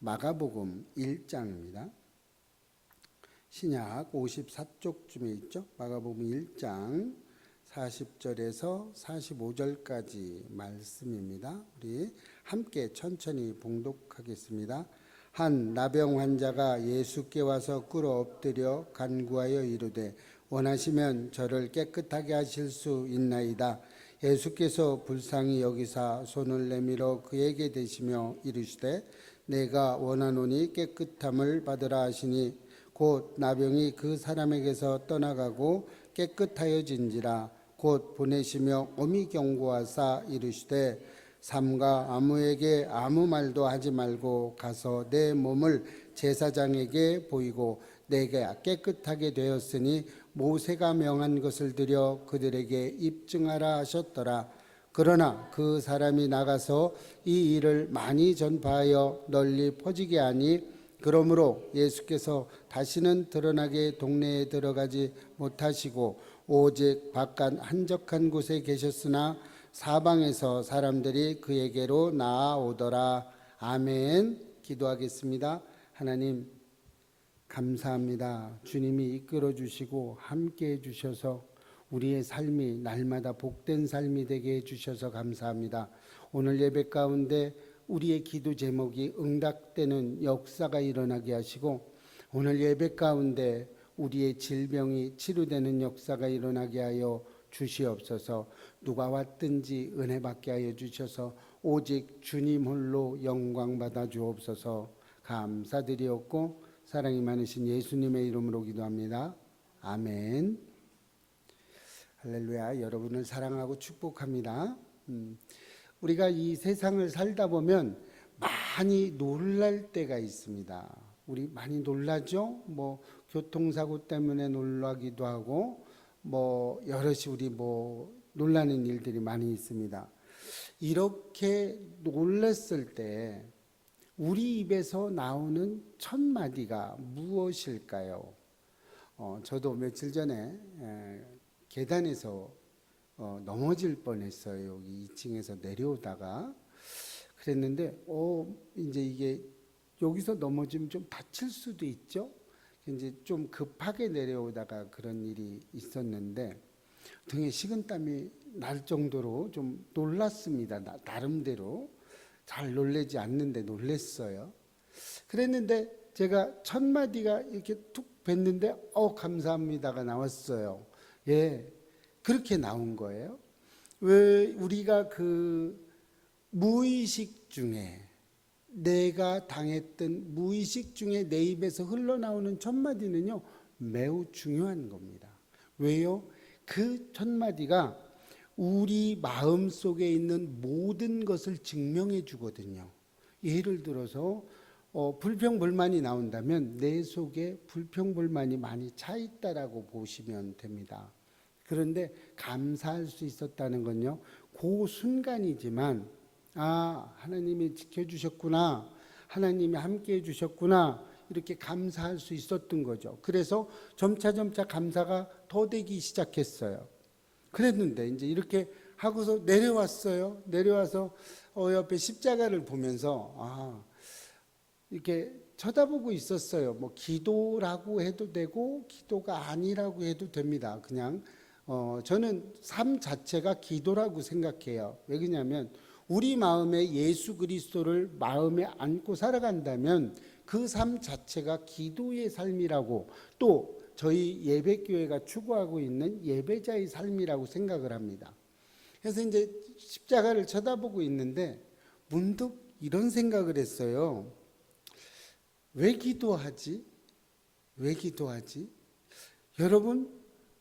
마가복음 1장입니다. 신약 54쪽쯤에 있죠. 마가복음 1장 40절에서 45절까지 말씀입니다. 우리 함께 천천히 봉독하겠습니다. 한 나병 환자가 예수께 와서 꿇어 엎드려 간구하여 이르되 원하시면 저를 깨끗하게 하실 수 있나이다. 예수께서 불쌍히 여기사 손을 내밀어 그에게 대시며 이르시되 내가 원하노니 깨끗함을 받으라 하시니 곧 나병이 그 사람에게서 떠나가고 깨끗하여진지라. 곧 보내시며 엄히 경고하사 이르시되 삼가 아무에게 아무 말도 하지 말고 가서 내 몸을 제사장에게 보이고 내가 깨끗하게 되었으니 모세가 명한 것을 들여 그들에게 입증하라 하셨더라. 그러나 그 사람이 나가서 이 일을 많이 전파하여 널리 퍼지게 하니 그러므로 예수께서 다시는 드러나게 동네에 들어가지 못하시고 오직 바깥 한적한 곳에 계셨으나 사방에서 사람들이 그에게로 나아오더라. 아멘. 기도하겠습니다. 하나님 감사합니다. 주님이 이끌어 주시고 함께 해 주셔서 우리의 삶이 날마다 복된 삶이 되게 해주셔서 감사합니다. 오늘 예배 가운데 우리의 기도 제목이 응답되는 역사가 일어나게 하시고 오늘 예배 가운데 우리의 질병이 치료되는 역사가 일어나게 하여 주시옵소서. 누가 왔든지 은혜 받게 하여 주셔서 오직 주님 홀로 영광 받아 주옵소서. 감사드리옵고 사랑이 많으신 예수님의 이름으로 기도합니다. 아멘. 할렐루야. 여러분을 사랑하고 축복합니다. 우리가 이 세상을 살다 보면 많이 놀랄 때가 있습니다. 우리 많이 놀라죠? 뭐 교통사고 때문에 놀라기도 하고 여럿이 우리 놀라는 일들이 많이 있습니다. 이렇게 놀랐을 때 우리 입에서 나오는 첫 마디가 무엇일까요? 저도 며칠 전에 계단에서 넘어질 뻔했어요. 여기 2층에서 내려오다가 그랬는데 이제 이게 여기서 넘어지면 좀 다칠 수도 있죠. 이제 좀 급하게 내려오다가 그런 일이 있었는데 등에 식은땀이 날 정도로 좀 놀랐습니다. 나름대로 잘 놀래지 않는데 놀랬어요. 그랬는데 제가 첫 마디가 이렇게 툭 뱉는데 감사합니다가 나왔어요. 예, 그렇게 나온 거예요. 왜 우리가 그 무의식 중에 내가 당했던 무의식 중에 내 입에서 흘러나오는 첫 마디는요 매우 중요한 겁니다. 왜요? 그 첫 마디가 우리 마음 속에 있는 모든 것을 증명해 주거든요. 예를 들어서 불평불만이 나온다면 내 속에 불평불만이 많이 차 있다라고 보시면 됩니다. 그런데 감사할 수 있었다는 건요, 그 순간이지만 하나님이 지켜주셨구나, 하나님이 함께 해주셨구나, 이렇게 감사할 수 있었던 거죠. 그래서 점차 감사가 더 되기 시작했어요. 그랬는데 이제 이렇게 하고서 내려왔어요. 내려와서 옆에 십자가를 보면서 이렇게 쳐다보고 있었어요. 기도라고 해도 되고 기도가 아니라고 해도 됩니다. 그냥 저는 삶 자체가 기도라고 생각해요. 왜 그러냐면 우리 마음에 예수 그리스도를 마음에 안고 살아간다면 그 삶 자체가 기도의 삶이라고, 또 저희 예배교회가 추구하고 있는 예배자의 삶이라고 생각을 합니다. 그래서 이제 십자가를 쳐다보고 있는데 문득 이런 생각을 했어요. 왜 기도하지? 왜 기도하지? 여러분,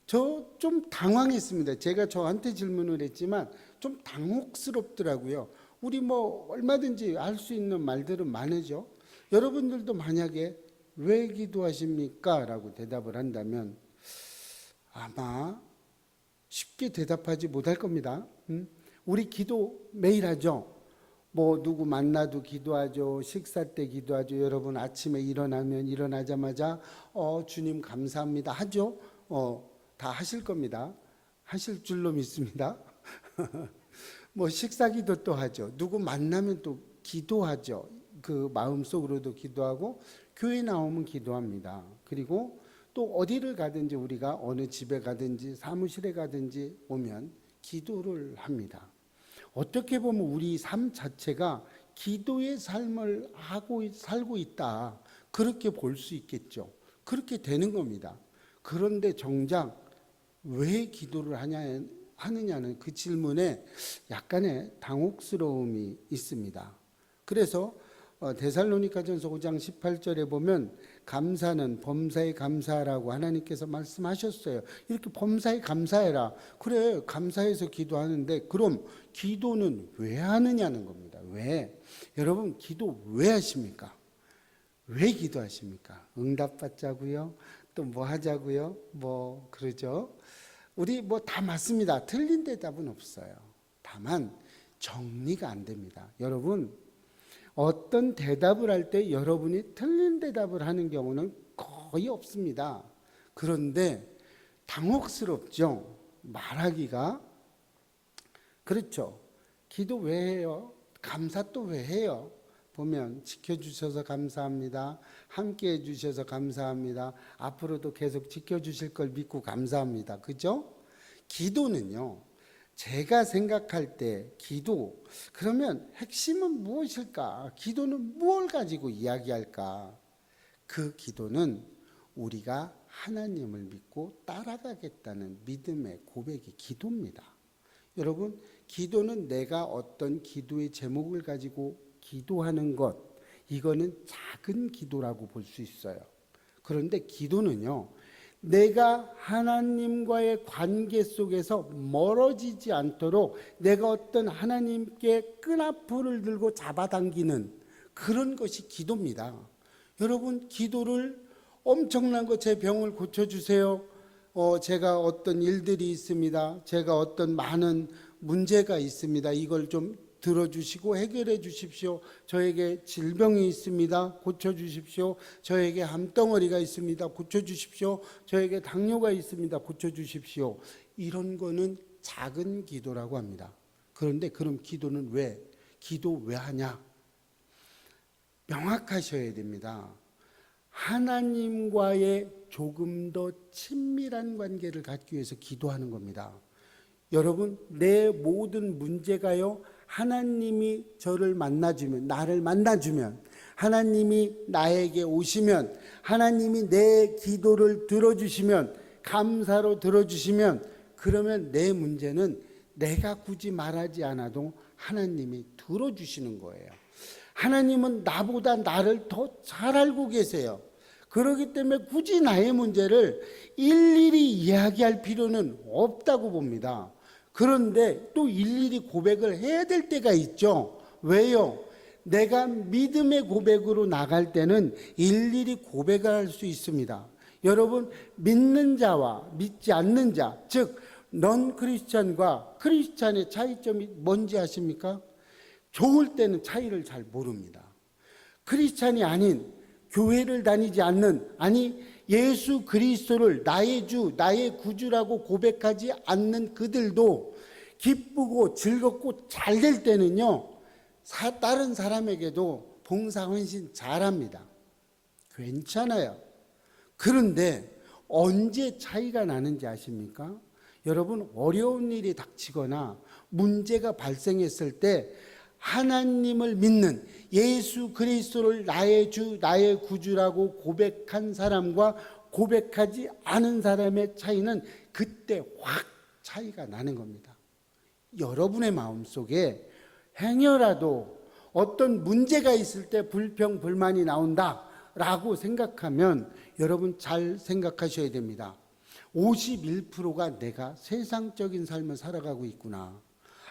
저 좀 당황했습니다. 제가 저한테 질문을 했지만 좀 당혹스럽더라고요. 우리 얼마든지 할 수 있는 말들은 많으죠. 여러분들도 만약에 왜 기도하십니까? 라고 대답을 한다면 아마 쉽게 대답하지 못할 겁니다. 우리 기도 매일 하죠. 누구 만나도 기도하죠. 식사 때 기도하죠. 여러분 아침에 일어나자마자 주님 감사합니다 하죠. 다 하실 겁니다. 하실 줄로 믿습니다. 식사 기도 또 하죠. 누구 만나면 또 기도하죠. 그 마음속으로도 기도하고 교회 나오면 기도합니다. 그리고 또 어디를 가든지 우리가 어느 집에 가든지 사무실에 가든지 오면 기도를 합니다. 어떻게 보면 우리 삶 자체가 기도의 삶을 하고 살고 있다. 그렇게 볼 수 있겠죠. 그렇게 되는 겁니다. 그런데 정작 왜 기도를 하느냐는 그 질문에 약간의 당혹스러움이 있습니다. 그래서 데살로니가전서 5장 18절에 보면 감사는 범사에 감사하라고 하나님께서 말씀하셨어요. 이렇게 범사에 감사해라. 그래, 감사해서 기도하는데 그럼 기도는 왜 하느냐는 겁니다. 왜? 여러분, 기도 왜 하십니까? 왜 기도하십니까? 응답받자고요? 또 뭐 하자고요? 뭐 그러죠? 우리 뭐 다 맞습니다. 틀린 대답은 없어요. 다만 정리가 안 됩니다. 여러분, 어떤 대답을 할 때 여러분이 틀린 대답을 하는 경우는 거의 없습니다. 그런데 당혹스럽죠. 말하기가. 그렇죠. 기도 왜 해요? 감사 또 왜 해요? 보면 지켜주셔서 감사합니다. 함께해 주셔서 감사합니다. 앞으로도 계속 지켜주실 걸 믿고 감사합니다. 그죠? 기도는요, 제가 생각할 때 기도, 그러면 핵심은 무엇일까? 기도는 무엇을 가지고 이야기할까? 그 기도는 우리가 하나님을 믿고 따라가겠다는 믿음의 고백이 기도입니다. 여러분, 기도는 내가 어떤 기도의 제목을 가지고 기도하는 것, 이거는 작은 기도라고 볼 수 있어요. 그런데 기도는요, 내가 하나님과의 관계 속에서 멀어지지 않도록 내가 어떤 하나님께 끈앞풀을 들고 잡아당기는 그런 것이 기도입니다. 여러분, 기도를 엄청난 거, 제 병을 고쳐주세요. 제가 어떤 일들이 있습니다. 제가 어떤 많은 문제가 있습니다. 이걸 좀 들어주시고 해결해 주십시오. 저에게 질병이 있습니다. 고쳐주십시오. 저에게 암덩어리가 있습니다. 고쳐주십시오. 저에게 당뇨가 있습니다. 고쳐주십시오. 이런 거는 작은 기도라고 합니다. 그런데 그럼 기도는 기도 왜 하냐? 명확하셔야 됩니다. 하나님과의 조금 더 친밀한 관계를 갖기 위해서 기도하는 겁니다. 여러분, 내 모든 문제가요, 하나님이 저를 만나주면, 나를 만나주면, 하나님이 나에게 오시면, 하나님이 내 기도를 들어주시면, 감사로 들어주시면, 그러면 내 문제는 내가 굳이 말하지 않아도 하나님이 들어주시는 거예요. 하나님은 나보다 나를 더 잘 알고 계세요. 그렇기 때문에 굳이 나의 문제를 일일이 이야기할 필요는 없다고 봅니다. 그런데 또 일일이 고백을 해야 될 때가 있죠. 왜요? 내가 믿음의 고백으로 나갈 때는 일일이 고백을 할 수 있습니다. 여러분, 믿는 자와 믿지 않는 자, 즉 넌 크리스찬과 크리스찬의 차이점이 뭔지 아십니까? 좋을 때는 차이를 잘 모릅니다. 크리스찬이 아닌, 교회를 다니지 않는, 아니 예수 그리스도를 나의 주, 나의 구주라고 고백하지 않는 그들도 기쁘고 즐겁고 잘 될 때는요, 다른 사람에게도 봉사 헌신 잘합니다. 괜찮아요. 그런데 언제 차이가 나는지 아십니까? 여러분, 어려운 일이 닥치거나 문제가 발생했을 때 하나님을 믿는, 예수 그리스도를 나의 주, 나의 구주라고 고백한 사람과 고백하지 않은 사람의 차이는 그때 확 차이가 나는 겁니다. 여러분의 마음속에 행여라도 어떤 문제가 있을 때 불평, 불만이 나온다라고 생각하면 여러분 잘 생각하셔야 됩니다. 51%가 내가 세상적인 삶을 살아가고 있구나.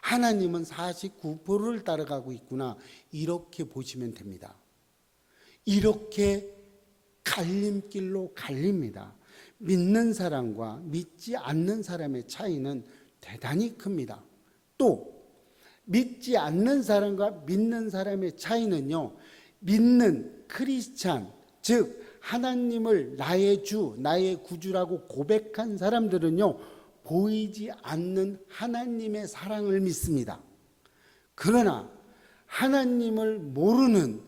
하나님은 49%를 따라가고 있구나. 이렇게 보시면 됩니다. 이렇게 갈림길로 갈립니다. 믿는 사람과 믿지 않는 사람의 차이는 대단히 큽니다. 또 믿지 않는 사람과 믿는 사람의 차이는요, 믿는 크리스찬, 즉 하나님을 나의 주, 나의 구주라고 고백한 사람들은요, 보이지 않는 하나님의 사랑을 믿습니다. 그러나 하나님을 모르는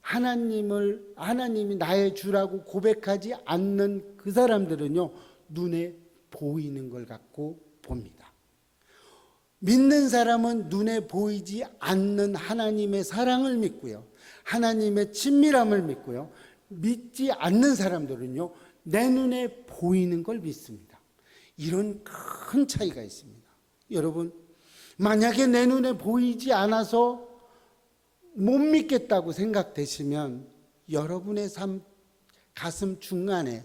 하나님이 나의 주라고 고백하지 않는 그 사람들은요, 눈에 보이는 걸 갖고 봅니다. 믿는 사람은 눈에 보이지 않는 하나님의 사랑을 믿고요, 하나님의 친밀함을 믿고요, 믿지 않는 사람들은요, 내 눈에 보이는 걸 믿습니다. 이런 큰 차이가 있습니다. 여러분, 만약에 내 눈에 보이지 않아서 못 믿겠다고 생각되시면 여러분의 가슴 중간에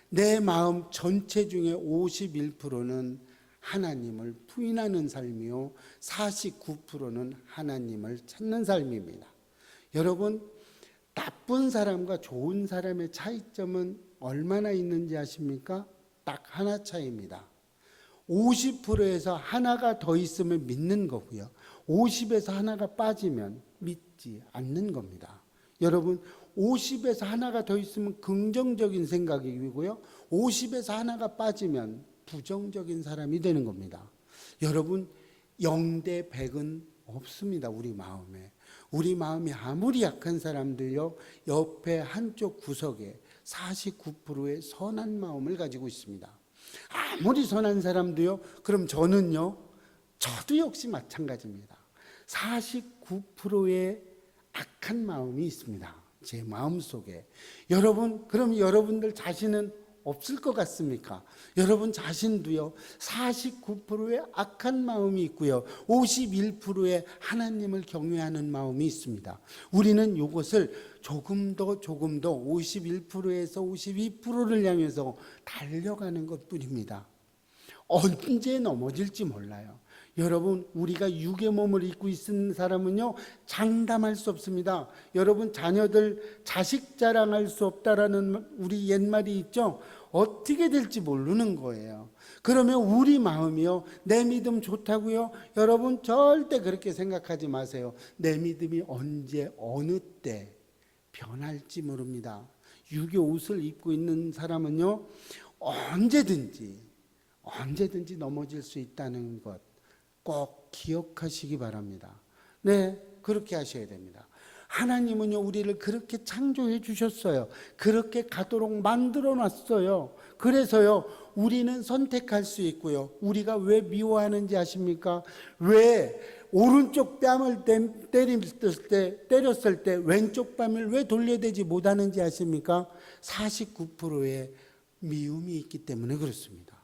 내 마음 전체 중에 51%는 하나님을 부인하는 삶이요, 49%는 하나님을 찾는 삶입니다. 여러분, 나쁜 사람과 좋은 사람의 차이점은 얼마나 있는지 아십니까? 딱 하나 차이입니다. 50%에서 하나가 더 있으면 믿는 거고요, 50에서 하나가 빠지면 믿지 않는 겁니다. 여러분, 50에서 하나가 더 있으면 긍정적인 생각이고요, 50에서 하나가 빠지면 부정적인 사람이 되는 겁니다. 여러분, 0대 100은 없습니다. 우리 마음에. 우리 마음이 아무리 약한 사람도요, 옆에 한쪽 구석에 49%의 선한 마음을 가지고 있습니다. 아무리 선한 사람도요, 그럼 저도 역시 마찬가지입니다. 49%의 악한 마음이 있습니다. 제 마음속에. 여러분, 그럼 여러분들 자신은 없을 것 같습니까? 여러분 자신도요, 49%의 악한 마음이 있고요, 51%의 하나님을 경외하는 마음이 있습니다. 우리는 이것을 조금 더 51%에서 52%를 향해서 달려가는 것뿐입니다. 언제 넘어질지 몰라요. 여러분, 우리가 육의 몸을 입고 있는 사람은요, 장담할 수 없습니다. 여러분, 자녀들 자식 자랑할 수 없다라는 우리 옛말이 있죠. 어떻게 될지 모르는 거예요. 그러면 우리 마음이요, 내 믿음 좋다고요? 여러분, 절대 그렇게 생각하지 마세요. 내 믿음이 언제 어느 때 변할지 모릅니다. 육의 옷을 입고 있는 사람은요, 언제든지 넘어질 수 있다는 것 꼭 기억하시기 바랍니다. 네, 그렇게 하셔야 됩니다. 하나님은요, 우리를 그렇게 창조해 주셨어요. 그렇게 가도록 만들어 놨어요. 그래서요, 우리는 선택할 수 있고요. 우리가 왜 미워하는지 아십니까? 왜 오른쪽 뺨을 때렸을 때 왼쪽 뺨을 왜 돌려대지 못하는지 아십니까? 49%의 미움이 있기 때문에 그렇습니다.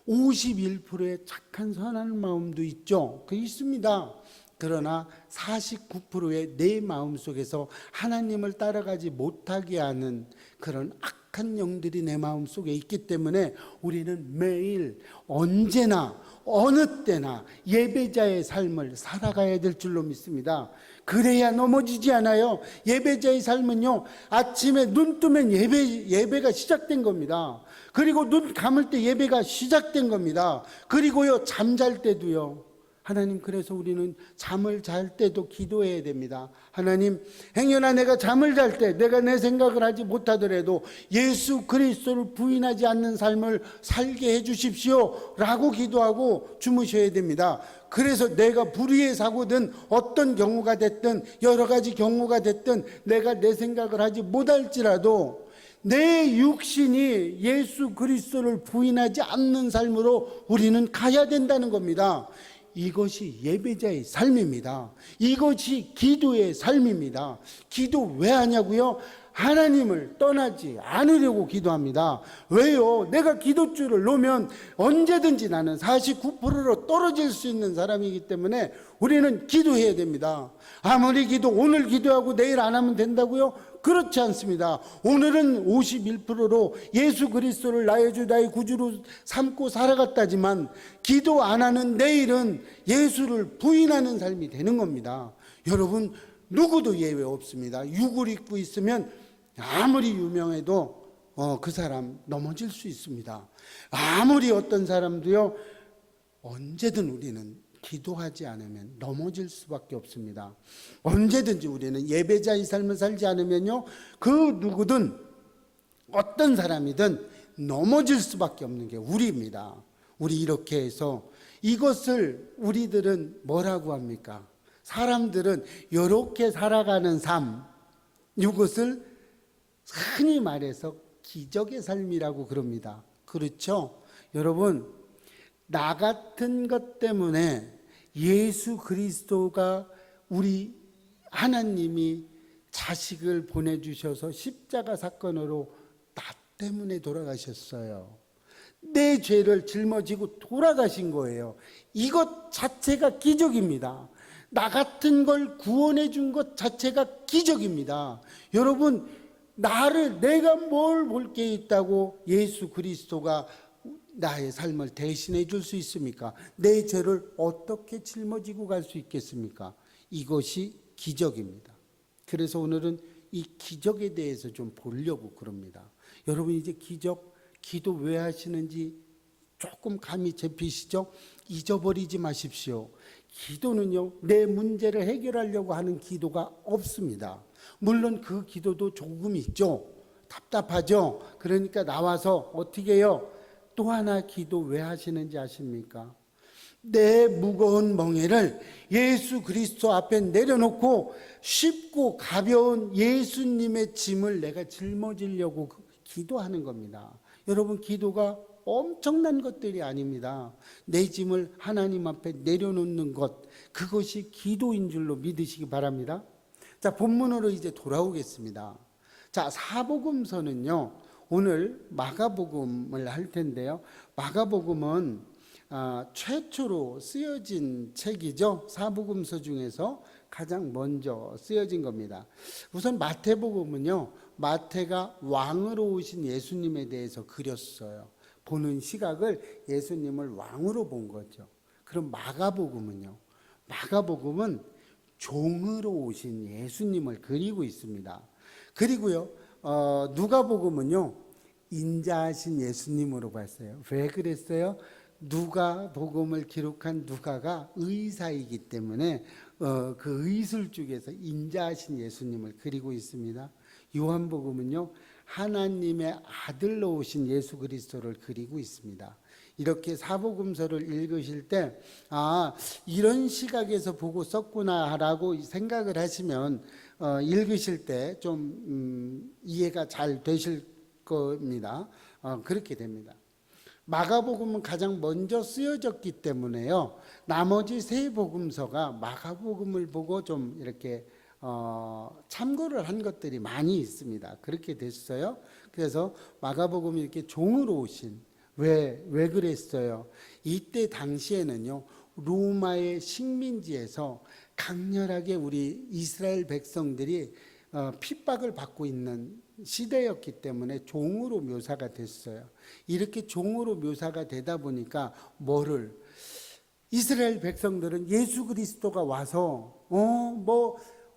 51%의 착한 선한 마음도 있죠. 그 있습니다. 그러나 49%의 내 마음속에서 하나님을 따라가지 못하게 하는 그런 악한 영들이 내 마음속에 있기 때문에 우리는 매일 언제나 어느 때나 예배자의 삶을 살아가야 될 줄로 믿습니다. 그래야 넘어지지 않아요. 예배자의 삶은요, 아침에 눈 뜨면 예배가 시작된 겁니다. 그리고 눈 감을 때 예배가 시작된 겁니다. 그리고요, 잠잘 때도요, 하나님, 그래서 우리는 잠을 잘 때도 기도해야 됩니다. 하나님, 행여나 내가 잠을 잘 때 내가 내 생각을 하지 못하더라도 예수 그리스도를 부인하지 않는 삶을 살게 해 주십시오 라고 기도하고 주무셔야 됩니다. 그래서 내가 불의의 사고든 어떤 경우가 됐든 여러 가지 경우가 됐든 내가 내 생각을 하지 못할지라도 내 육신이 예수 그리스도를 부인하지 않는 삶으로 우리는 가야 된다는 겁니다. 이것이 예배자의 삶입니다. 이것이 기도의 삶입니다. 기도 왜 하냐고요? 하나님을 떠나지 않으려고 기도합니다. 왜요? 내가 기도줄을 놓으면 언제든지 나는 49%로 떨어질 수 있는 사람이기 때문에 우리는 기도해야 됩니다. 아무리 오늘 기도하고 내일 안 하면 된다고요? 그렇지 않습니다. 오늘은 51%로 예수 그리스도를 나의 주 나의 구주로 삼고 살아갔다지만 기도 안 하는 내일은 예수를 부인하는 삶이 되는 겁니다. 여러분, 누구도 예외 없습니다. 육을 입고 있으면 아무리 유명해도 그 사람 넘어질 수 있습니다. 아무리 어떤 사람도요, 언제든 우리는 기도하지 않으면 넘어질 수밖에 없습니다. 언제든지 우리는 예배자의 삶을 살지 않으면요, 그 누구든 어떤 사람이든 넘어질 수밖에 없는 게 우리입니다. 우리 이렇게 해서 이것을 우리들은 뭐라고 합니까? 사람들은 이렇게 살아가는 삶, 이것을 흔히 말해서 기적의 삶이라고 그럽니다. 그렇죠? 여러분, 나 같은 것 때문에 예수 그리스도가 우리 하나님이 자식을 보내주셔서 십자가 사건으로 나 때문에 돌아가셨어요. 내 죄를 짊어지고 돌아가신 거예요. 이것 자체가 기적입니다. 나 같은 걸 구원해 준 것 자체가 기적입니다. 여러분, 내가 뭘 볼 게 있다고 예수 그리스도가 나의 삶을 대신해 줄 수 있습니까? 내 죄를 어떻게 짊어지고 갈 수 있겠습니까? 이것이 기적입니다. 그래서 오늘은 이 기적에 대해서 좀 보려고 그럽니다. 여러분, 이제 기도 왜 하시는지 조금 감이 잡히시죠? 잊어버리지 마십시오. 기도는요, 내 문제를 해결하려고 하는 기도가 없습니다. 물론 그 기도도 조금 있죠. 답답하죠. 그러니까 나와서 어떻게 해요? 또 하나 기도 왜 하시는지 아십니까? 내 무거운 멍에를 예수 그리스도 앞에 내려놓고 쉽고 가벼운 예수님의 짐을 내가 짊어지려고 기도하는 겁니다. 여러분, 기도가 엄청난 것들이 아닙니다. 내 짐을 하나님 앞에 내려놓는 것, 그것이 기도인 줄로 믿으시기 바랍니다. 자, 본문으로 이제 돌아오겠습니다. 자, 사복음서는요, 오늘 마가복음을 할 텐데요. 마가복음은 최초로 쓰여진 책이죠. 사복음서 중에서 가장 먼저 쓰여진 겁니다. 우선 마태복음은요, 마태가 왕으로 오신 예수님에 대해서 그렸어요. 보는 시각을 예수님을 왕으로 본 거죠. 그럼 마가복음은요, 마가복음은 종으로 오신 예수님을 그리고 있습니다. 그리고요, 누가복음은요, 인자하신 예수님으로 봤어요. 왜 그랬어요? 누가복음을 기록한 누가가 의사이기 때문에 그 의술 쪽에서 인자하신 예수님을 그리고 있습니다. 요한복음은요, 하나님의 아들로 오신 예수 그리스도를 그리고 있습니다. 이렇게 사복음서를 읽으실 때 이런 시각에서 보고 썼구나라고 생각을 하시면 읽으실 때 좀 이해가 잘 되실 겁니다. 그렇게 됩니다. 마가복음은 가장 먼저 쓰여졌기 때문에요, 나머지 세 복음서가 마가복음을 보고 좀 이렇게 참고를 한 것들이 많이 있습니다. 그렇게 됐어요. 그래서 마가복음이 이렇게 종으로 오신, 왜 그랬어요? 이때 당시에는요, 로마의 식민지에서 강렬하게 우리 이스라엘 백성들이 핍박을 받고 있는 시대였기 때문에 종으로 묘사가 됐어요. 이렇게 종으로 묘사가 되다 보니까 이스라엘 백성들은 예수 그리스도가 와서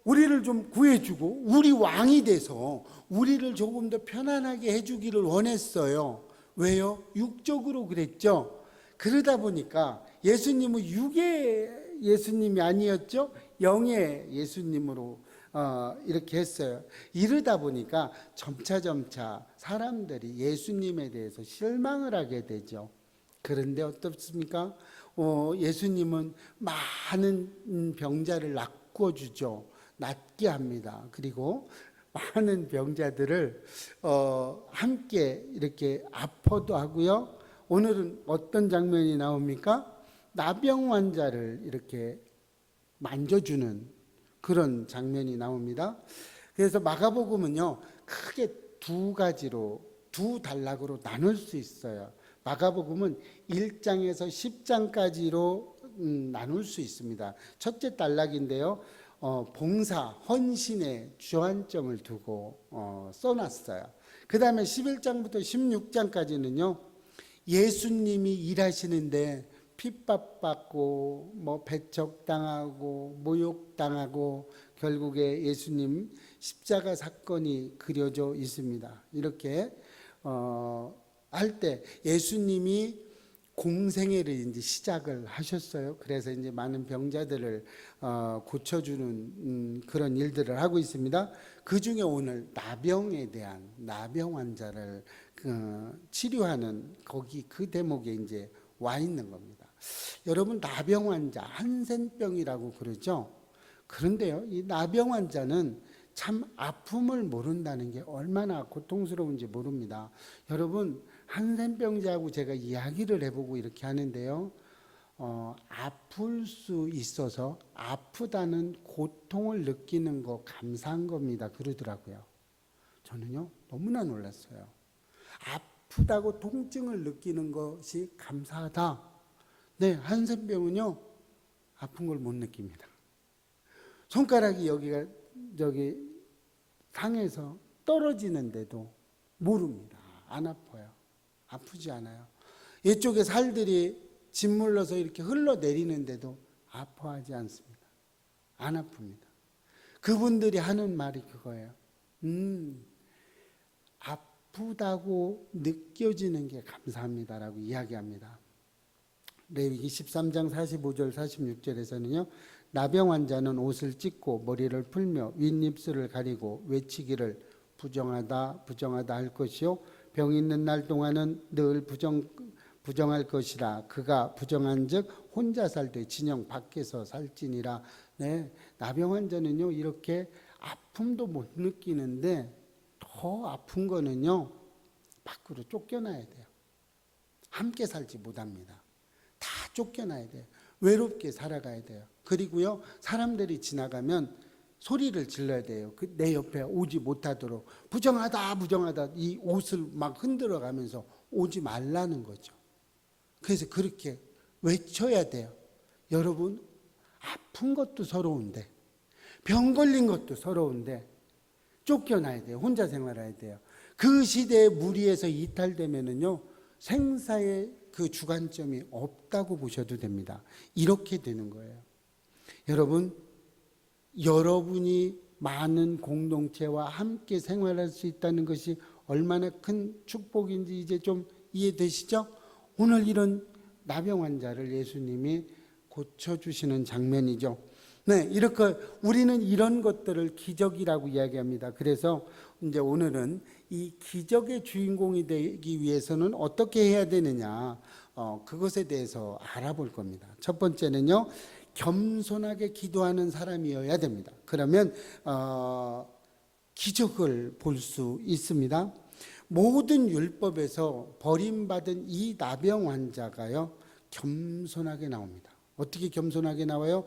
우리를 좀 구해주고 우리 왕이 돼서 우리를 조금 더 편안하게 해주기를 원했어요. 왜요? 육적으로 그랬죠. 그러다 보니까 예수님은 육의 예수님이 아니었죠. 영의 예수님으로 이렇게 했어요. 이러다 보니까 점차 사람들이 예수님에 대해서 실망을 하게 되죠. 그런데 어떻습니까? 예수님은 많은 병자를 낫게 합니다. 그리고 많은 병자들을 함께 이렇게 아파도 하고요. 오늘은 어떤 장면이 나옵니까? 나병 환자를 이렇게 만져주는 그런 장면이 나옵니다. 그래서 마가복음은요, 크게 두 단락으로 나눌 수 있어요. 마가복음은 1장에서 10장까지로 나눌 수 있습니다. 첫째 단락인데요, 봉사, 헌신의 주안점을 두고 써놨어요. 그 다음에 11장부터 16장까지는요, 예수님이 일하시는데 핍박받고 배척당하고 모욕당하고 결국에 예수님 십자가 사건이 그려져 있습니다. 이렇게 할 때 예수님이 공생애를 이제 시작을 하셨어요. 그래서 이제 많은 병자들을 고쳐주는 그런 일들을 하고 있습니다. 그 중에 오늘 나병 환자를 치료하는 그 대목에 이제 와 있는 겁니다. 여러분, 나병 환자, 한센병이라고 그러죠. 그런데요, 이 나병 환자는 참 아픔을 모른다는 게 얼마나 고통스러운지 모릅니다. 여러분, 한센병자하고 제가 이야기를 해보고 이렇게 하는데요. 아플 수 있어서 아프다는 고통을 느끼는 거 감사한 겁니다. 그러더라고요. 저는요, 너무나 놀랐어요. 아프다고 통증을 느끼는 것이 감사하다. 네, 한센병은요, 아픈 걸 못 느낍니다. 손가락이 저기 상에서 떨어지는데도 모릅니다. 안 아파요. 아프지 않아요. 이쪽에 살들이 짓물러서 이렇게 흘러내리는데도 아파하지 않습니다. 안 아픕니다. 그분들이 하는 말이 그거예요. 아프다고 느껴지는 게 감사합니다라고 이야기합니다. 레위기 13장 45절 46절에서는요. 나병 환자는 옷을 찢고 머리를 풀며 윗입술을 가리고 외치기를 부정하다 부정하다 할 것이요 병 있는 날 동안은 늘 부정할 것이라. 그가 부정한즉 혼자 살되 진영 밖에서 살지니라. 네, 나병 환자는요 이렇게 아픔도 못 느끼는데 더 아픈 거는요 밖으로 쫓겨나야 돼요. 함께 살지 못합니다. 다 쫓겨나야 돼요. 외롭게 살아가야 돼요. 그리고요 사람들이 지나가면 소리를 질러야 돼요. 내 옆에 오지 못하도록. 부정하다 부정하다 이 옷을 막 흔들어 가면서 오지 말라는 거죠. 그래서 그렇게 외쳐야 돼요. 여러분, 아픈 것도 서러운데 병 걸린 것도 서러운데 쫓겨나야 돼요. 혼자 생활해야 돼요. 그 시대의 무리에서 이탈되면은요 생사의 그 주관점이 없다고 보셔도 됩니다. 이렇게 되는 거예요. 여러분, 여러분이 많은 공동체와 함께 생활할 수 있다는 것이 얼마나 큰 축복인지 이제 좀 이해되시죠? 오늘 이런 나병 환자를 예수님이 고쳐주시는 장면이죠. 네, 이렇게 우리는 이런 것들을 기적이라고 이야기합니다. 그래서 이제 오늘은 이 기적의 주인공이 되기 위해서는 어떻게 해야 되느냐, 그것에 대해서 알아볼 겁니다. 첫 번째는요, 겸손하게 기도하는 사람이어야 됩니다. 그러면 기적을 볼 수 있습니다. 모든 율법에서 버림받은 이 나병 환자가요 겸손하게 나옵니다. 어떻게 겸손하게 나와요?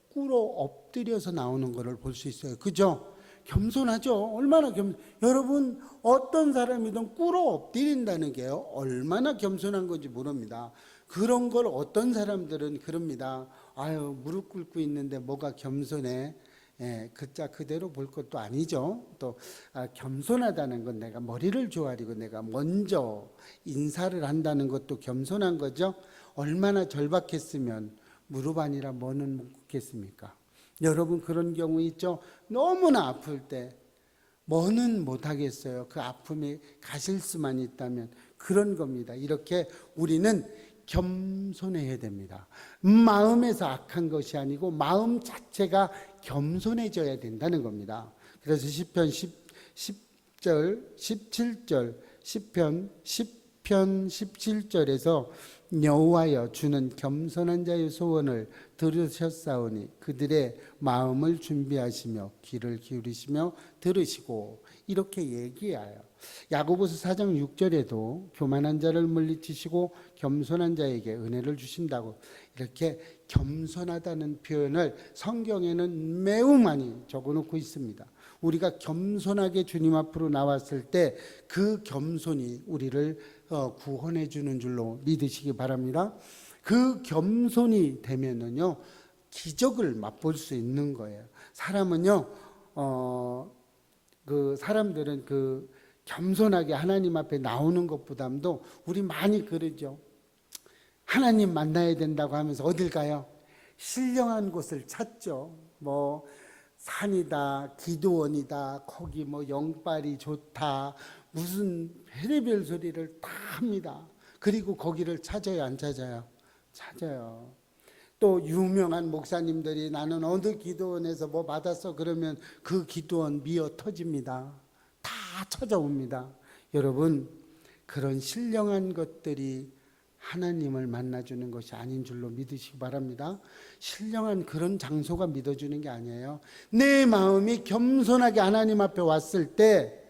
꿇어 엎드려서 나오는 것을 볼 수 있어요. 그죠? 겸손하죠. 얼마나 여러분 어떤 사람이든 꿇어 엎드린다는 게요 얼마나 겸손한 건지 모릅니다. 그런 걸 어떤 사람들은 그럽니다. 아유, 무릎 꿇고 있는데 뭐가 겸손해? 예, 글자 그대로 볼 것도 아니죠. 또 겸손하다는 건 내가 머리를 조아리고 내가 먼저 인사를 한다는 것도 겸손한 거죠. 얼마나 절박했으면 무릎 아니라 뭐는 묻겠습니까? 여러분 그런 경우 있죠. 너무나 아플 때 뭐는 못하겠어요. 그 아픔이 가실 수만 있다면 그런 겁니다. 이렇게 우리는 겸손해야 됩니다. 마음에서 악한 것이 아니고 마음 자체가 겸손해져야 된다는 겁니다. 그래서 시편 10절, 17절, 시편 17절에서 여호와여 주는 겸손한 자의 소원을 들으셨사오니 그들의 마음을 준비하시며 귀를 기울이시며 들으시고 이렇게 얘기해요. 야고보서 4장 6절에도 교만한 자를 물리치시고 겸손한 자에게 은혜를 주신다고 이렇게 겸손하다는 표현을 성경에는 매우 많이 적어놓고 있습니다. 우리가 겸손하게 주님 앞으로 나왔을 때 그 겸손이 우리를 구원해 주는 줄로 믿으시기 바랍니다. 그 겸손이 되면은요 기적을 맛볼 수 있는 거예요. 사람은요 사람들은 겸손하게 하나님 앞에 나오는 것보다도 우리 많이 그러죠. 하나님 만나야 된다고 하면서 어딜 가요? 신령한 곳을 찾죠. 뭐 산이다, 기도원이다, 거기 뭐 영빨이 좋다, 무슨 별의별 소리를 다 합니다. 그리고 거기를 찾아요, 안 찾아요? 찾아요. 또 유명한 목사님들이 나는 어느 기도원에서 뭐 받았어 그러면 그 기도원 미어 터집니다. 다 찾아옵니다. 여러분 그런 신령한 것들이 하나님을 만나주는 것이 아닌 줄로 믿으시기 바랍니다. 신령한 그런 장소가 믿어주는 게 아니에요. 내 마음이 겸손하게 하나님 앞에 왔을 때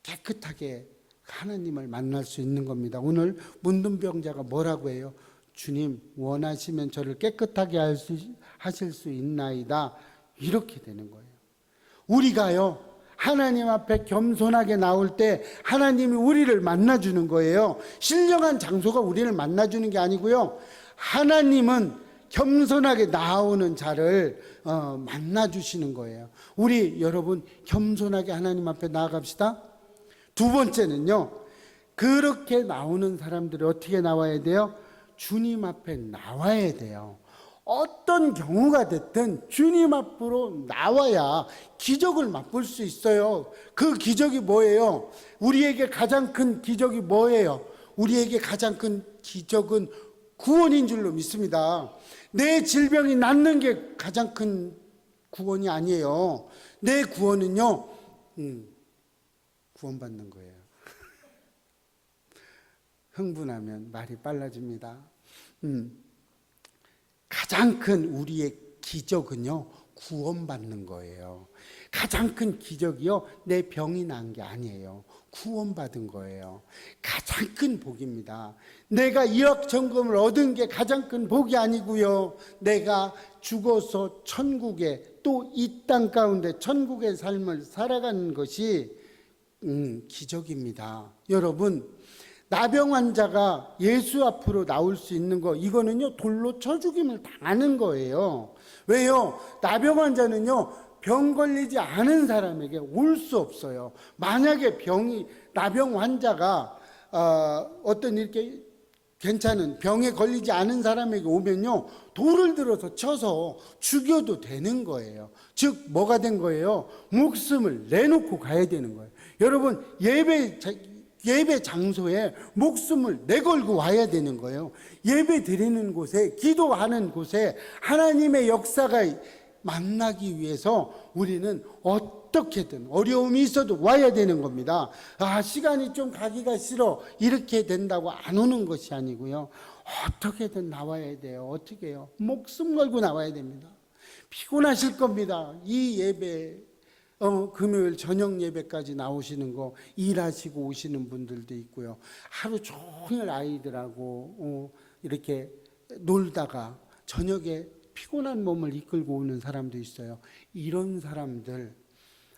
깨끗하게 하나님을 만날 수 있는 겁니다. 오늘 문둥병자가 뭐라고 해요? 주님, 원하시면 저를 깨끗하게 하실 수 있나이다. 이렇게 되는 거예요. 우리가요, 하나님 앞에 겸손하게 나올 때 하나님이 우리를 만나주는 거예요. 신령한 장소가 우리를 만나주는 게 아니고요, 하나님은 겸손하게 나오는 자를 만나주시는 거예요. 우리 여러분 겸손하게 하나님 앞에 나아갑시다. 두 번째는요, 그렇게 나오는 사람들이 어떻게 나와야 돼요? 주님 앞에 나와야 돼요. 어떤 경우가 됐든 주님 앞으로 나와야 기적을 맛볼 수 있어요. 그 기적이 뭐예요? 우리에게 가장 큰 기적이 뭐예요? 우리에게 가장 큰 기적은 구원인 줄로 믿습니다. 내 질병이 낫는 게 가장 큰 구원이 아니에요. 내 구원은요, 구원받는 거예요. 흥분하면 말이 빨라집니다. 가장 큰 우리의 기적은요, 구원받는 거예요. 가장 큰 기적이요, 내 병이 난 게 아니에요. 구원받은 거예요. 가장 큰 복입니다. 내가 1억 천금을 얻은 게 가장 큰 복이 아니고요, 내가 죽어서 천국에, 또 이 땅 가운데 천국의 삶을 살아가는 것이 기적입니다. 여러분, 나병 환자가 예수 앞으로 나올 수 있는 거, 이거는요, 돌로 쳐 죽임을 당하는 거예요. 왜요? 나병 환자는요, 병 걸리지 않은 사람에게 올 수 없어요. 만약에 나병 환자가 어떤 이렇게 괜찮은 병에 걸리지 않은 사람에게 오면요, 돌을 들어서 쳐서 죽여도 되는 거예요. 즉 뭐가 된 거예요? 목숨을 내놓고 가야 되는 거예요. 여러분, 예배 장소에 목숨을 내걸고 와야 되는 거예요. 예배 드리는 곳에, 기도하는 곳에 하나님의 역사가 만나기 위해서 우리는 어떻게든 어려움이 있어도 와야 되는 겁니다. 시간이 좀 가기가 싫어, 이렇게 된다고 안 오는 것이 아니고요, 어떻게든 나와야 돼요. 어떻게 해요? 목숨 걸고 나와야 됩니다. 피곤하실 겁니다. 이 예배, 금요일 저녁 예배까지 나오시는 거 일하시고 오시는 분들도 있고요, 하루 종일 아이들하고 이렇게 놀다가 저녁에 피곤한 몸을 이끌고 오는 사람도 있어요. 이런 사람들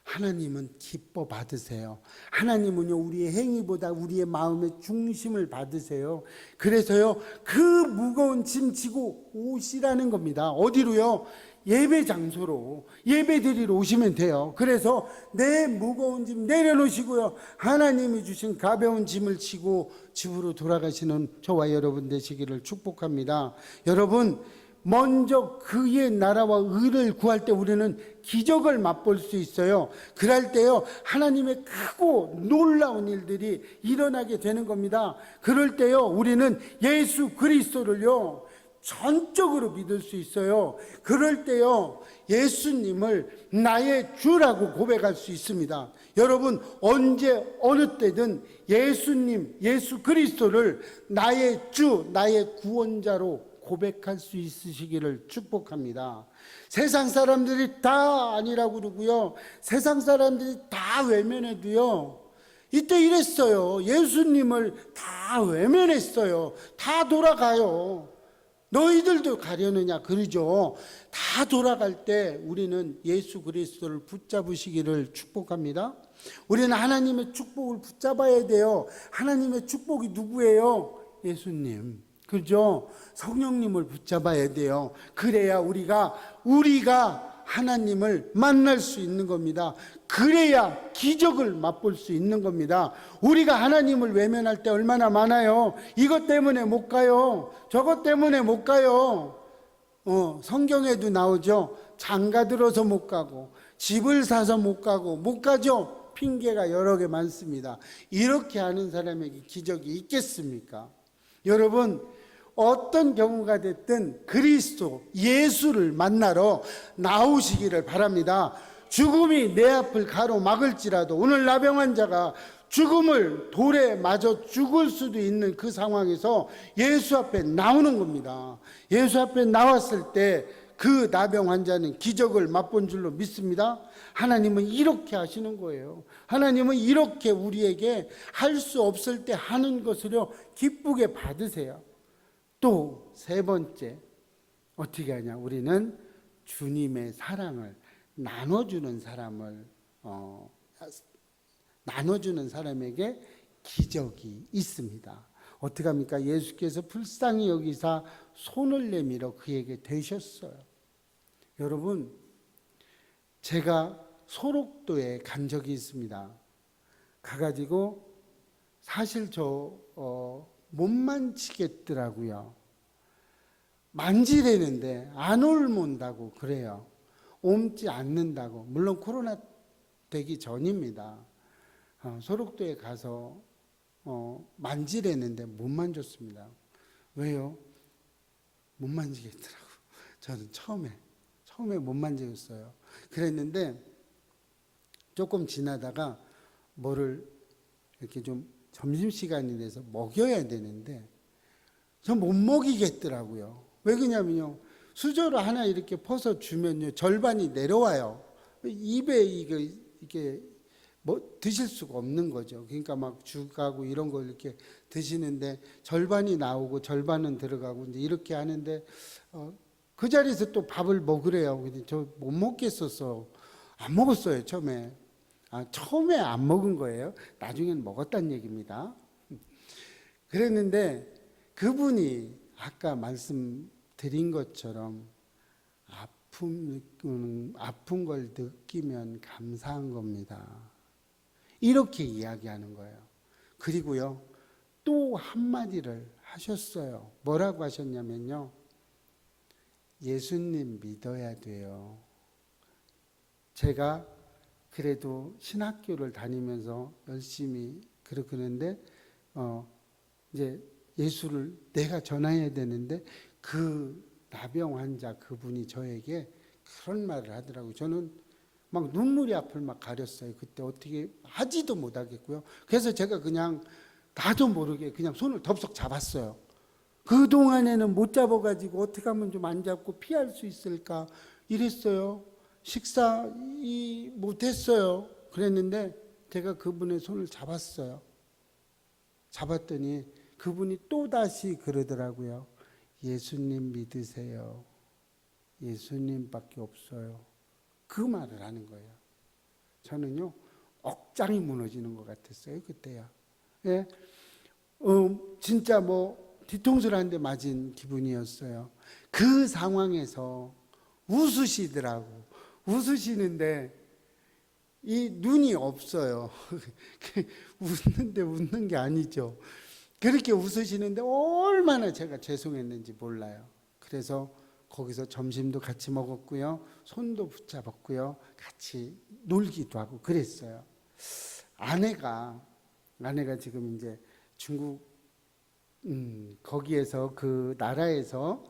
하나님은 기뻐 받으세요. 하나님은요, 우리의 행위보다 우리의 마음의 중심을 받으세요. 그래서요, 그 무거운 짐 지고 오시라는 겁니다. 어디로요? 예배 장소로, 예배 드리러 오시면 돼요. 그래서 내 무거운 짐 내려놓으시고요, 하나님이 주신 가벼운 짐을 지고 집으로 돌아가시는 저와 여러분 되시기를 축복합니다. 여러분, 먼저 그의 나라와 의를 구할 때 우리는 기적을 맛볼 수 있어요. 그럴 때요, 하나님의 크고 놀라운 일들이 일어나게 되는 겁니다. 그럴 때요, 우리는 예수 그리스도를요 전적으로 믿을 수 있어요. 그럴 때요, 예수님을 나의 주라고 고백할 수 있습니다. 여러분, 언제 어느 때든 예수님, 예수 그리스도를 나의 주, 나의 구원자로 고백할 수 있으시기를 축복합니다. 세상 사람들이 다 아니라고 그러고요, 세상 사람들이 다 외면해도요, 이때 이랬어요. 예수님을 다 외면했어요. 다 돌아가요. 너희들도 가려느냐 그러죠. 다 돌아갈 때 우리는 예수 그리스도를 붙잡으시기를 축복합니다. 우리는 하나님의 축복을 붙잡아야 돼요. 하나님의 축복이 누구예요? 예수님, 그죠? 성령님을 붙잡아야 돼요. 그래야 우리가 하나님을 만날 수 있는 겁니다. 그래야 기적을 맛볼 수 있는 겁니다. 우리가 하나님을 외면할 때 얼마나 많아요. 이것 때문에 못 가요, 저것 때문에 못 가요. 성경에도 나오죠. 장가 들어서 못 가고, 집을 사서 못 가고, 못 가죠. 핑계가 여러 개 많습니다. 이렇게 하는 사람에게 기적이 있겠습니까? 여러분, 어떤 경우가 됐든 그리스도 예수를 만나러 나오시기를 바랍니다. 죽음이 내 앞을 가로막을지라도, 오늘 나병 환자가 죽음을 돌에 맞아 죽을 수도 있는 그 상황에서 예수 앞에 나오는 겁니다. 예수 앞에 나왔을 때 그 나병 환자는 기적을 맛본 줄로 믿습니다. 하나님은 이렇게 하시는 거예요. 하나님은 이렇게 우리에게 할 수 없을 때 하는 것으로 기쁘게 받으세요. 또 세 번째, 어떻게 하냐? 우리는 주님의 사랑을 나눠주는 사람에게 기적이 있습니다. 어떻게 합니까? 예수께서 불쌍히 여기사 손을 내밀어 그에게 대셨어요. 여러분, 제가 소록도에 간 적이 있습니다. 가가지고 사실 못 만지겠더라고요. 만지려는데 안 옮는다고 그래요. 옮지 않는다고. 물론 코로나 되기 전입니다. 소록도에 가서 만지려는데 못 만졌습니다. 왜요? 못 만지겠더라고. 저는 처음에 못 만지겠어요. 그랬는데 조금 지나다가 뭐를 이렇게 좀 점심시간이 돼서 먹여야 되는데 저 못 먹이겠더라고요. 왜 그러냐면요, 수저로 하나 이렇게 퍼서 주면요 절반이 내려와요. 입에 이게 뭐 드실 수가 없는 거죠. 그러니까 막 죽하고 이런 걸 이렇게 드시는데 절반이 나오고 절반은 들어가고 이제 이렇게 하는데 그 자리에서 또 밥을 먹으래요. 근데 저 못 먹겠어서 안 먹었어요. 처음에 안 먹은 거예요. 나중엔 먹었다는 얘기입니다. 그랬는데 그분이 아까 말씀드린 것처럼 아픈 걸 느끼면 감사한 겁니다. 이렇게 이야기하는 거예요. 그리고요, 또 한마디를 하셨어요. 뭐라고 하셨냐면요, 예수님 믿어야 돼요. 제가 그래도 신학교를 다니면서 열심히 그러는데 이제 예수를 내가 전해야 되는데 그 나병 환자 그분이 저에게 그런 말을 하더라고요. 저는 막 눈물이 앞을 막 가렸어요. 그때 어떻게 하지도 못하겠고요. 그래서 제가 그냥 나도 모르게 그냥 손을 덥석 잡았어요. 그동안에는 못 잡아가지고 어떻게 하면 좀 안 잡고 피할 수 있을까 이랬어요. 식사 못했어요. 그랬는데 제가 그분의 손을 잡았어요. 잡았더니 그분이 또다시 그러더라고요. 예수님 믿으세요. 예수님밖에 없어요. 그 말을 하는 거예요. 저는요, 억장이 무너지는 것 같았어요. 그때야. 예? 진짜 뭐 뒤통수를 한 대 맞은 기분이었어요. 그 상황에서 웃으시더라고. 웃으시는데 이 눈이 없어요. 웃는데 웃는 게 아니죠. 그렇게 웃으시는데 얼마나 제가 죄송했는지 몰라요. 그래서 거기서 점심도 같이 먹었고요. 손도 붙잡았고요. 같이 놀기도 하고 그랬어요. 아내가 지금 이제 중국 거기에서 그 나라에서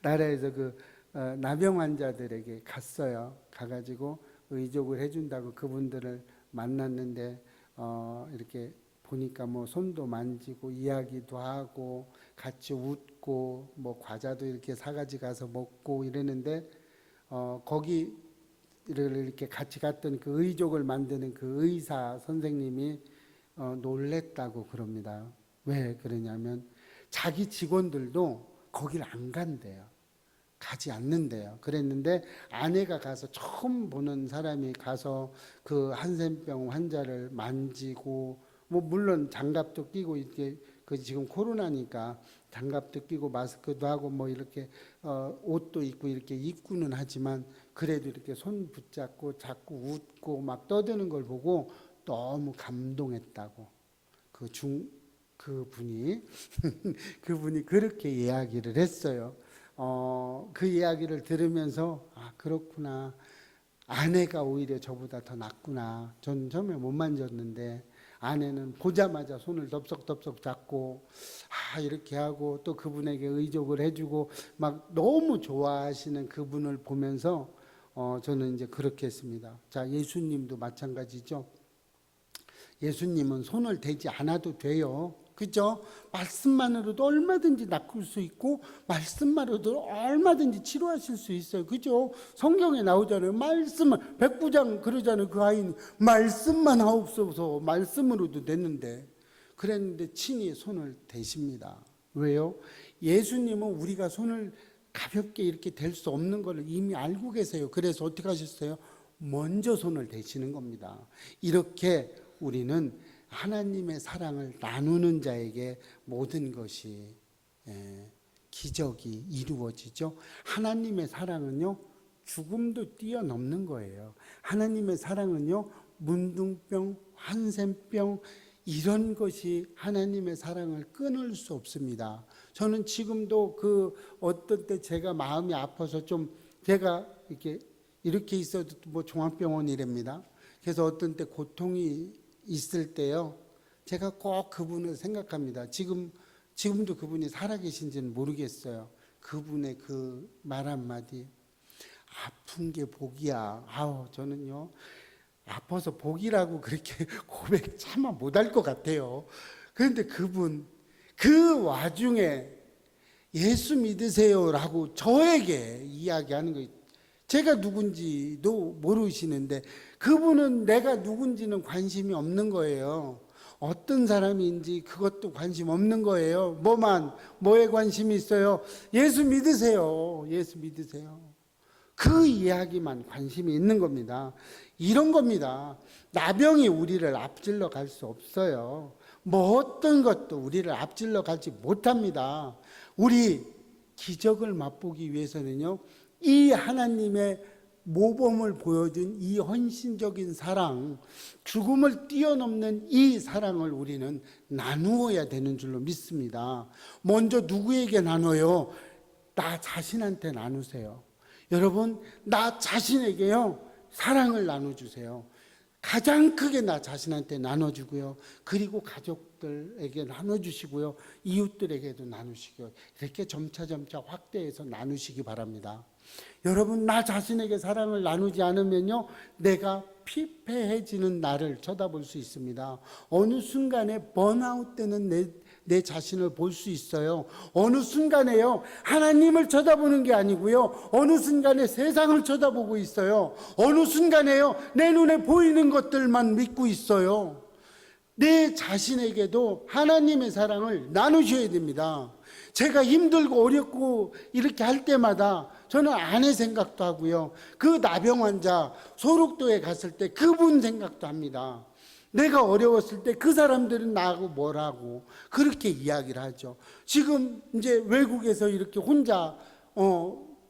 그 나병 환자들에게 갔어요. 가가지고 의족을 해준다고 그분들을 만났는데 이렇게 보니까 뭐 손도 만지고 이야기도 하고 같이 웃고 뭐 과자도 이렇게 사가지 가서 먹고 이러는데 거기를 이렇게 같이 갔던 그 의족을 만드는 그 의사 선생님이 놀랬다고 그럽니다. 왜 그러냐면 자기 직원들도 거길 안 간대요. 가지 않는데요. 그랬는데 아내가 가서 처음 보는 사람이 가서 그 한센병 환자를 만지고 뭐 물론 장갑도 끼고 이렇게 그 지금 코로나니까 장갑도 끼고 마스크도 하고 뭐 이렇게 옷도 입고 이렇게 입고는 하지만 그래도 이렇게 손 붙잡고 자꾸 웃고 막 떠드는 걸 보고 너무 감동했다고 그분이 그렇게 이야기를 했어요. 그 이야기를 들으면서 그렇구나. 아내가 오히려 저보다 더 낫구나. 전 처음에 못 만졌는데 아내는 보자마자 손을 덥석덥석 잡고 이렇게 하고 또 그분에게 의족을 해주고 막 너무 좋아하시는 그분을 보면서 저는 이제 그렇게 했습니다. 자, 예수님도 마찬가지죠. 예수님은 손을 대지 않아도 돼요. 그죠? 말씀만으로도 얼마든지 낚을 수 있고 말씀만으로도 얼마든지 치료하실 수 있어요. 그죠? 성경에 나오잖아요. 말씀을 백부장 그러잖아요. 그 아이는 말씀만 하옵소서 말씀으로도 됐는데 그랬는데 친히 손을 대십니다. 왜요? 예수님은 우리가 손을 가볍게 이렇게 댈 수 없는 걸 이미 알고 계세요. 그래서 어떻게 하셨어요? 먼저 손을 대시는 겁니다. 이렇게 우리는 하나님의 사랑을 나누는 자에게 모든 것이 기적이 이루어지죠. 하나님의 사랑은요, 죽음도 뛰어넘는 거예요. 하나님의 사랑은요, 문둥병, 한센병 이런 것이 하나님의 사랑을 끊을 수 없습니다. 저는 지금도 그 어떤 때 제가 마음이 아파서 좀 제가 이렇게 있어도 뭐 종합병원이랍니다. 그래서 어떤 때 고통이 있을 때요, 제가 꼭 그분을 생각합니다. 지금도 그분이 살아계신지는 모르겠어요. 그분의 그 말 한마디, 아픈 게 복이야. 아우, 저는요, 아파서 복이라고 그렇게 고백 차마 못할 것 같아요. 그런데 그분, 그 와중에 예수 믿으세요라고 저에게 이야기하는 거예요. 제가 누군지도 모르시는데 그분은 내가 누군지는 관심이 없는 거예요. 어떤 사람인지 그것도 관심 없는 거예요. 뭐에 관심이 있어요? 예수 믿으세요. 예수 믿으세요. 그 이야기만 관심이 있는 겁니다. 이런 겁니다. 나병이 우리를 앞질러 갈 수 없어요. 뭐 어떤 것도 우리를 앞질러 가지 못합니다. 우리 기적을 맛보기 위해서는요, 이 하나님의 모범을 보여준 이 헌신적인 사랑, 죽음을 뛰어넘는 이 사랑을 우리는 나누어야 되는 줄로 믿습니다. 먼저 누구에게 나눠요? 나 자신한테 나누세요. 여러분, 나 자신에게요, 사랑을 나눠주세요. 가장 크게 나 자신한테 나눠주고요. 그리고 가족들에게 나눠주시고요. 이웃들에게도 나누시고요. 이렇게 점차 확대해서 나누시기 바랍니다. 여러분, 나 자신에게 사랑을 나누지 않으면요, 내가 피폐해지는 나를 쳐다볼 수 있습니다. 어느 순간에 번아웃 되는 내 자신을 볼 수 있어요. 어느 순간에요, 하나님을 쳐다보는 게 아니고요, 어느 순간에 세상을 쳐다보고 있어요. 어느 순간에요, 내 눈에 보이는 것들만 믿고 있어요. 내 자신에게도 하나님의 사랑을 나누셔야 됩니다. 제가 힘들고 어렵고 이렇게 할 때마다 저는 아내 생각도 하고요, 그 나병 환자 소록도에 갔을 때 그분 생각도 합니다. 내가 어려웠을 때 그 사람들은 나하고 뭐라고 그렇게 이야기를 하죠. 지금 이제 외국에서 이렇게 혼자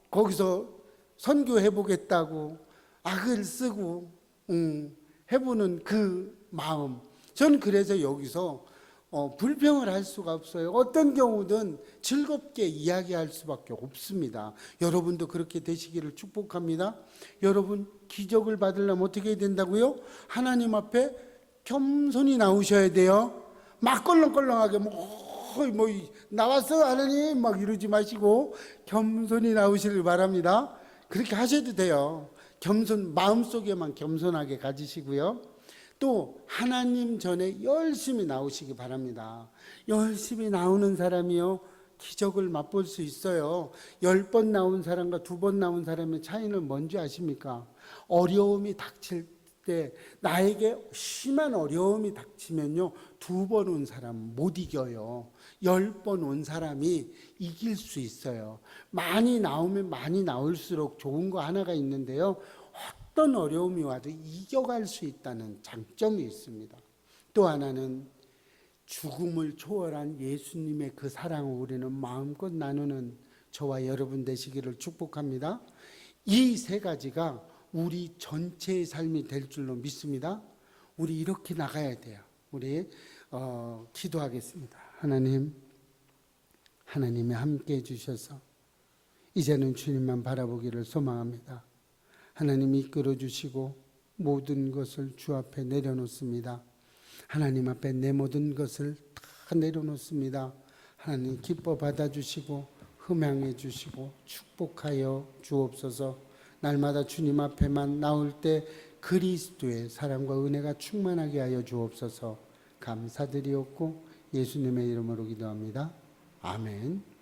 거기서 선교해 보겠다고 악을 쓰고 해보는 그 마음, 저는 그래서 여기서 불평을 할 수가 없어요. 어떤 경우든 즐겁게 이야기할 수밖에 없습니다. 여러분도 그렇게 되시기를 축복합니다. 여러분, 기적을 받으려면 어떻게 해야 된다고요? 하나님 앞에 겸손히 나오셔야 돼요. 막 껄렁껄렁하게 나왔어 하나님 막 이러지 마시고 겸손히 나오시길 바랍니다. 그렇게 하셔도 돼요. 마음속에만 겸손하게 가지시고요. 또 하나님 전에 열심히 나오시기 바랍니다. 열심히 나오는 사람이요, 기적을 맛볼 수 있어요. 10번 나온 사람과 2번 나온 사람의 차이는 뭔지 아십니까? 어려움이 닥칠 때, 나에게 심한 어려움이 닥치면요, 2번 온 사람 못 이겨요. 10번 온 사람이 이길 수 있어요. 많이 나오면 많이 나올수록 좋은 거 하나가 있는데요, 어떤 어려움이 와도 이겨갈 수 있다는 장점이 있습니다. 또 하나는 죽음을 초월한 예수님의 그 사랑을 우리는 마음껏 나누는 저와 여러분 되시기를 축복합니다. 이 세 가지가 우리 전체의 삶이 될 줄로 믿습니다. 우리 이렇게 나가야 돼요. 우리 기도하겠습니다. 하나님이 함께 해주셔서 이제는 주님만 바라보기를 소망합니다. 하나님이 이끌어 주시고 모든 것을 주 앞에 내려놓습니다. 하나님 앞에 내 모든 것을 다 내려놓습니다. 하나님 기뻐 받아주시고 흠양해 주시고 축복하여 주옵소서. 날마다 주님 앞에만 나올 때 그리스도의 사랑과 은혜가 충만하게 하여 주옵소서. 감사드리옵고 예수님의 이름으로 기도합니다. 아멘.